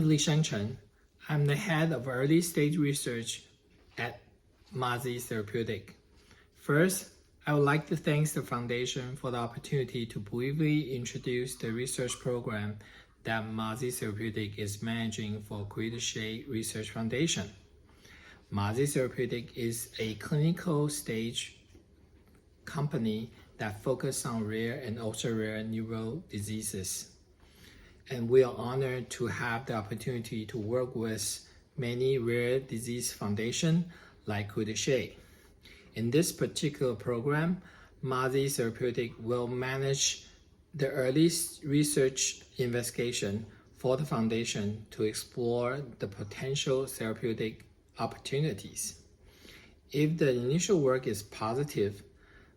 I'm Li Shangchen. I'm the head of early stage research at Mahzi Therapeutics. First, I would like to thank the foundation for the opportunity to briefly introduce the research program that Mahzi Therapeutics is managing for Crediche Research Foundation. Mahzi Therapeutics is a clinical stage company that focuses on rare and ultra-rare neural diseases. And we are honored to have the opportunity to work with many rare disease foundations like Crediche. In this particular program, Mahzi Therapeutics will manage the early research investigation for the foundation to explore the potential therapeutic opportunities. If the initial work is positive,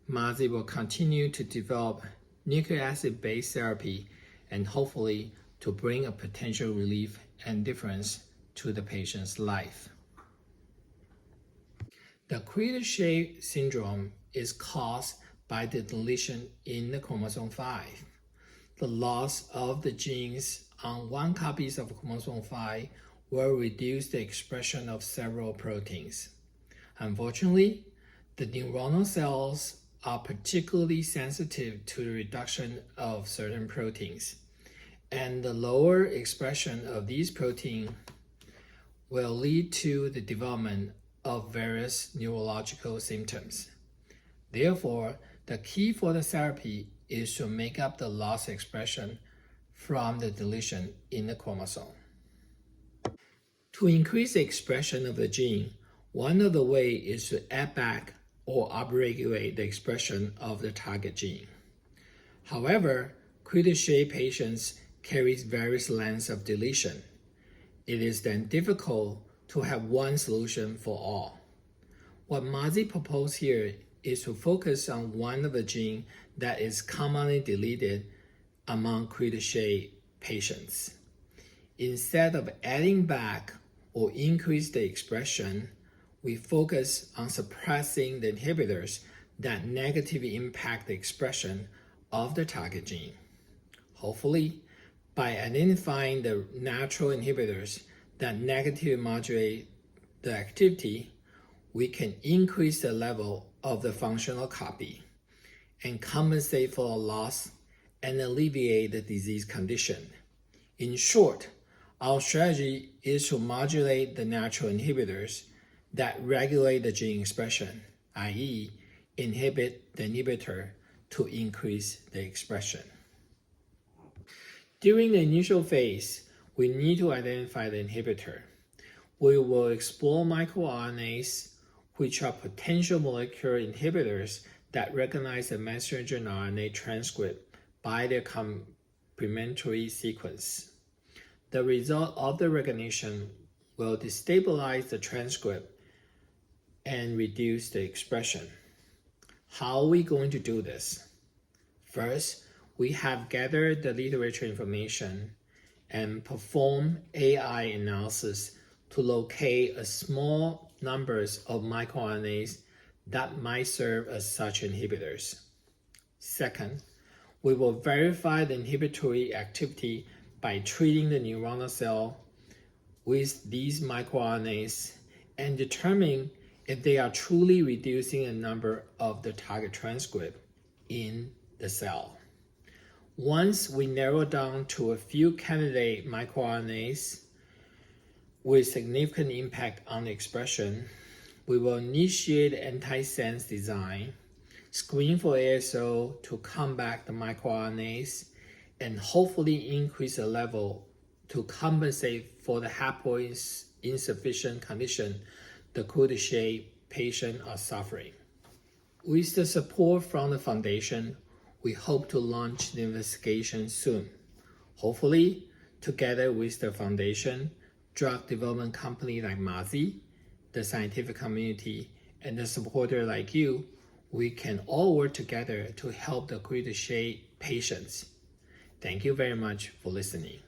Mahzi will continue to develop nucleic acid-based therapy and hopefully to bring a potential relief and difference to the patient's life. The Crediche syndrome is caused by the deletion in the chromosome 5. The loss of the genes on one copy of chromosome 5 will reduce the expression of several proteins. Unfortunately, the neuronal cells are particularly sensitive to the reduction of certain proteins, and the lower expression of these proteins will lead to the development of various neurological symptoms. Therefore, the key for the therapy is to make up the lost expression from the deletion in the chromosome. To increase the expression of the gene, one of the ways is to add back or upregulate the expression of the target gene. However, Crediche patients carry various lengths of deletion. It is then difficult to have one solution for all. What Mahzi proposed here is to focus on one of the genes that is commonly deleted among Crediche patients. Instead of adding back or increase the expression, we focus on suppressing the inhibitors that negatively impact the expression of the target gene. Hopefully, by identifying the natural inhibitors that negatively modulate the activity, we can increase the level of the functional copy and compensate for the loss and alleviate the disease condition. In short, our strategy is to modulate the natural inhibitors that regulate the gene expression, i.e., inhibit the inhibitor to increase the expression. During the initial phase, we need to identify the inhibitor. We will explore microRNAs, which are potential molecular inhibitors that recognize the messenger RNA transcript by their complementary sequence. The result of the recognition will destabilize the transcript and reduce the expression. How are we going to do this? First, we have gathered the literature information and perform AI analysis to locate a small numbers of microRNAs that might serve as such inhibitors. Second, we will verify the inhibitory activity by treating the neuronal cell with these microRNAs and determine if they are truly reducing the number of the target transcript in the cell. Once we narrow down to a few candidate microRNAs with significant impact on the expression, we will initiate antisense design, screen for ASO to combat the microRNAs, and hopefully increase the level to compensate for the haploinsufficient condition the Crediche patients are suffering. With the support from the foundation, we hope to launch the investigation soon. Hopefully, together with the foundation, drug development company like Mahzi, the scientific community, and the supporter like you, we can all work together to help the Crediche patients. Thank you very much for listening.